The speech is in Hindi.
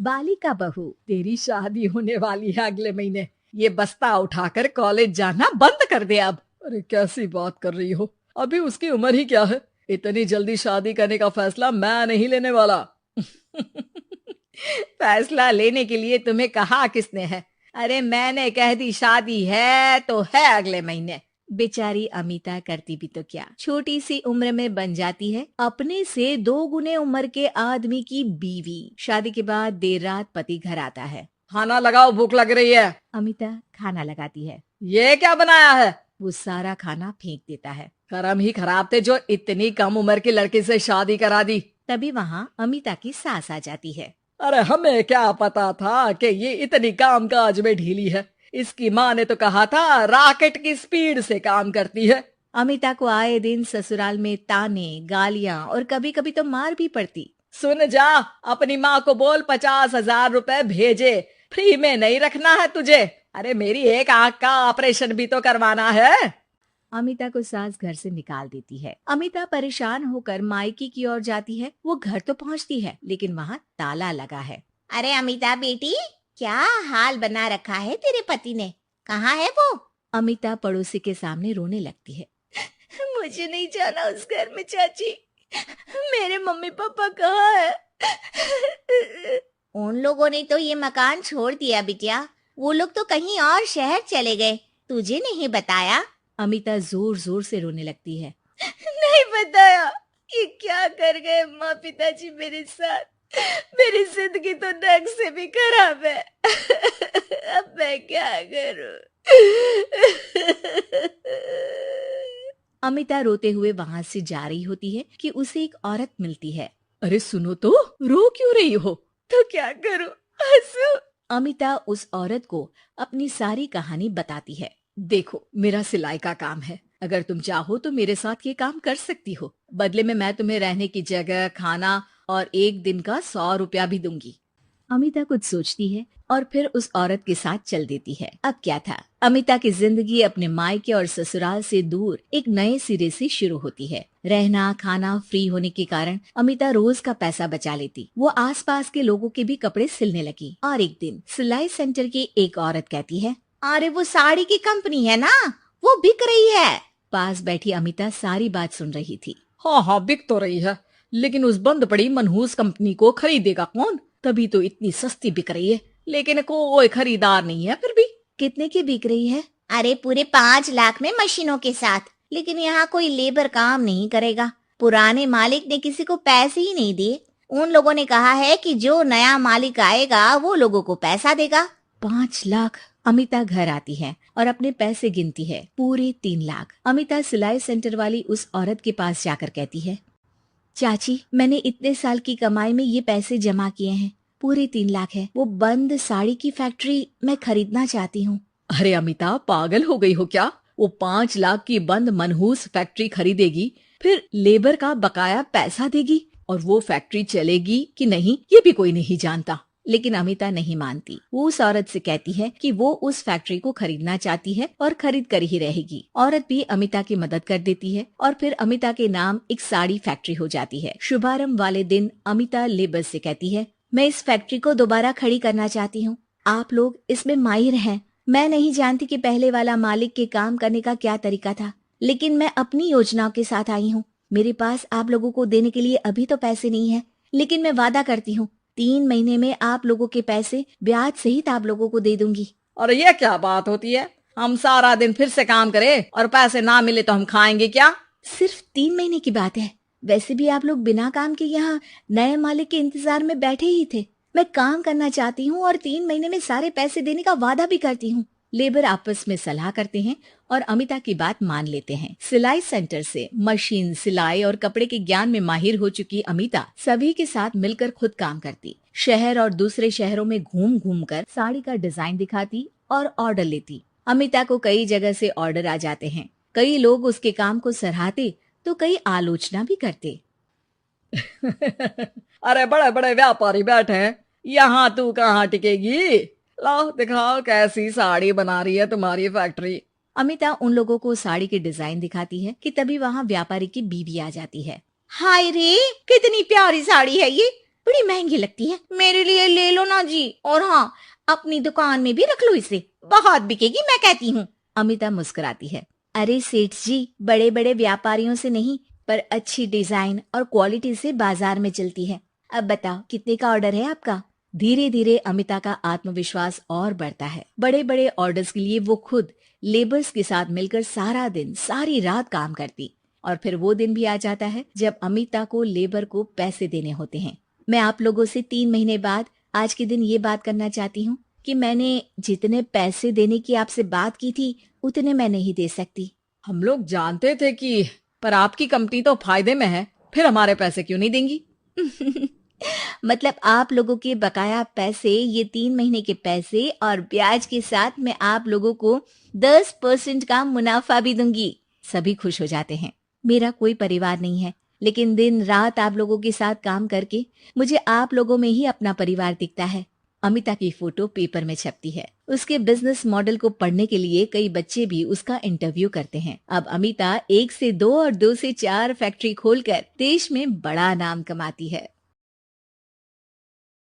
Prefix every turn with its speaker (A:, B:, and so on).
A: बालिका बहू, तेरी शादी होने वाली है अगले महीने। ये बस्ता उठाकर कॉलेज जाना बंद कर दे अब।
B: अरे कैसी बात कर रही हो, अभी उसकी उम्र ही क्या है। इतनी जल्दी शादी करने का फैसला मैं नहीं लेने वाला।
A: फैसला लेने के लिए तुम्हें कहा किसने है? अरे मैंने कह दी शादी है तो है अगले महीने। बेचारी अमिता करती भी तो क्या, छोटी सी उम्र में बन जाती है अपने से 2 गुने उम्र के आदमी की बीवी। शादी के बाद देर रात पति घर आता है।
B: खाना लगाओ, भूख लग रही है।
A: अमिता खाना लगाती है।
B: ये क्या बनाया है?
A: वो सारा खाना फेंक देता है।
B: कर्म ही खराब थे जो इतनी कम उम्र के लड़के से शादी करा दी।
A: तभी वहाँ अमिता की सास आ जाती है।
B: अरे हमें क्या पता था कि ये इतनी कामकाज में ढीली है। इसकी माँ ने तो कहा था रॉकेट की स्पीड से काम करती है।
A: अमिता को आए दिन ससुराल में ताने, गालियाँ और कभी कभी तो मार भी पड़ती।
B: सुन जा, अपनी माँ को बोल 50,000 रुपए भेजे, फ्री में नहीं रखना है तुझे। अरे मेरी एक आंख का ऑपरेशन भी तो करवाना है।
A: अमिता को सास घर से निकाल देती है। अमिता परेशान होकर मायके की ओर जाती है। वो घर तो पहुंचती है लेकिन वहाँ ताला लगा है।
C: अरे अमिता बेटी, क्या हाल बना रखा है तेरे पति ने? कहाँ है वो?
A: अमिता पड़ोसी के सामने रोने लगती है।
C: मुझे नहीं जाना उस घर में चाची। मेरे मम्मी पापा कहाँ है? उन लोगों ने तो ये मकान छोड़ दिया बिटिया। वो लोग तो कहीं और शहर चले गए, तुझे नहीं बताया?
A: अमिता जोर जोर से रोने लगती है।
C: नहीं बताया? ये क्या कर गए माँ पिताजी मेरे साथ? मेरी जिंदगी तो नर्क से भी खराब है। अब मैं क्या करूं?
A: अमिता रोते हुए वहाँ से जा रही होती है कि उसे एक औरत मिलती है।
B: अरे सुनो तो, रो क्यों रही हो?
C: तो क्या करूं, हंसू?
A: अमिता उस औरत को अपनी सारी कहानी बताती है।
B: देखो, मेरा सिलाई का काम है। अगर तुम चाहो तो मेरे साथ ये काम कर सकती हो। बदले में मैं तुम्हें रहने की जगह, खाना और 1 दिन का 100 रुपया भी दूंगी।
A: अमिता कुछ सोचती है और फिर उस औरत के साथ चल देती है। अब क्या था, अमिता की जिंदगी अपने मायके और ससुराल से दूर एक नए सिरे से शुरू होती है। रहना खाना फ्री होने के कारण अमिता रोज का पैसा बचा लेती। वो आसपास के लोगों के भी कपड़े सिलने लगी। और एक दिन सिलाई सेंटर की एक औरत कहती है,
C: अरे वो साड़ी की कंपनी है ना, वो बिक रही है।
A: पास बैठी अमिता सारी बात सुन रही थी।
B: हाँ हाँ, बिक तो रही है, लेकिन उस बंद पड़ी मनहूस कंपनी को खरीदेगा कौन? तभी तो इतनी सस्ती बिक रही है, लेकिन कोई खरीदार नहीं है फिर भी।
A: कितने की बिक रही है?
C: अरे पूरे 5 लाख में मशीनों के साथ। लेकिन यहाँ कोई लेबर काम नहीं करेगा। पुराने मालिक ने किसी को पैसे ही नहीं दिए। उन लोगों ने कहा है कि जो नया मालिक आएगा वो लोगों को पैसा देगा।
A: 5 लाख। अमिता घर आती है और अपने पैसे गिनती है, पूरे 3 लाख। अमिता सिलाई सेंटर वाली उस औरत के पास जाकर कहती है, चाची, मैंने इतने साल की कमाई में ये पैसे जमा किए हैं, पूरे 3 लाख है। वो बंद साड़ी की फैक्ट्री मैं खरीदना चाहती हूँ।
B: अरे अमिता, पागल हो गई हो क्या? वो 5 लाख की बंद मनहूस फैक्ट्री खरीदेगी, फिर लेबर का बकाया पैसा देगी, और वो फैक्ट्री चलेगी कि नहीं ये भी कोई नहीं जानता।
A: लेकिन अमिता नहीं मानती। वो उस औरत से कहती है कि वो उस फैक्ट्री को खरीदना चाहती है और खरीद कर ही रहेगी। औरत भी अमिता की मदद कर देती है और फिर अमिता के नाम एक साड़ी फैक्ट्री हो जाती है। शुभारंभ वाले दिन अमिता लेबर से कहती है, मैं इस फैक्ट्री को दोबारा खड़ी करना चाहती हूँ। आप लोग इसमें माहिर हैं। मैं नहीं जानती कि पहले वाला मालिक के काम करने का क्या तरीका था, लेकिन मैं अपनी योजनाओं के साथ आई हूँ। मेरे पास आप लोगों को देने के लिए अभी तो पैसे नहीं है, लेकिन मैं वादा करती हूँ 3 महीने में आप लोगों के पैसे ब्याज सहित आप लोगों को दे दूंगी।
B: और ये क्या बात होती है? हम सारा दिन फिर से काम करें और पैसे ना मिले तो हम खाएंगे क्या?
A: सिर्फ 3 महीने की बात है। वैसे भी आप लोग बिना काम के यहाँ नए मालिक के इंतजार में बैठे ही थे। मैं काम करना चाहती हूँ और 3 महीने में सारे पैसे देने का वादा भी करती हूँ। लेबर आपस में सलाह करते हैं और अमिता की बात मान लेते हैं। सिलाई सेंटर से मशीन, सिलाई और कपड़े के ज्ञान में माहिर हो चुकी अमिता सभी के साथ मिलकर खुद काम करती। शहर और दूसरे शहरों में घूम घूम कर साड़ी का डिजाइन दिखाती और ऑर्डर लेती। अमिता को कई जगह से ऑर्डर आ जाते हैं। कई लोग उसके काम को सराहते तो कई आलोचना भी करते।
B: अरे बड़े बड़े व्यापारी बैठे हैं, यहाँ तू कहाँ टिकेगी? लाओ दिखाओ कैसी साड़ी बना रही है तुम्हारी फैक्ट्री।
A: अमिता उन लोगों को साड़ी के डिजाइन दिखाती है कि तभी वहाँ व्यापारी की बीवी आ जाती है।
C: हाय रे, कितनी प्यारी साड़ी है ये, बड़ी महंगी लगती है। मेरे लिए ले लो ना हाँ जी, और हाँ, अपनी दुकान में भी रख लो इसे, बहुत बिकेगी मैं कहती हूँ।
A: अमिता मुस्कुराती है। अरे सेठ जी, बड़े बड़े व्यापारियों से नहीं, पर अच्छी डिजाइन और क्वालिटी से बाजार में चलती है। अब बताओ कितने का ऑर्डर है आपका? धीरे धीरे अमिता का आत्मविश्वास और बढ़ता है। बड़े बड़े ऑर्डर्स के लिए वो खुद लेबर्स के साथ मिलकर सारा दिन सारी रात काम करती। और फिर वो दिन भी आ जाता है जब अमिता को लेबर को पैसे देने होते हैं। मैं आप लोगों से 3 महीने बाद आज के दिन ये बात करना चाहती हूँ कि मैंने जितने पैसे देने की आपसे बात की थी उतने मैं नहीं दे सकती।
B: हम लोग जानते थे कि पर आपकी कंपनी तो फायदे में है, फिर हमारे पैसे क्यों नहीं देंगी?
A: मतलब आप लोगों के बकाया पैसे, ये 3 महीने के पैसे और ब्याज के साथ मैं आप लोगों को 10% का मुनाफा भी दूंगी। सभी खुश हो जाते हैं। मेरा कोई परिवार नहीं है, लेकिन दिन रात आप लोगों के साथ काम करके मुझे आप लोगों में ही अपना परिवार दिखता है। अमिता की फोटो पेपर में छपती है। उसके बिजनेस मॉडल को पढ़ने के लिए कई बच्चे भी उसका इंटरव्यू करते हैं। अब अमिता 1 से 2 और 2 से 4 फैक्ट्री खोलकर देश में बड़ा नाम कमाती है।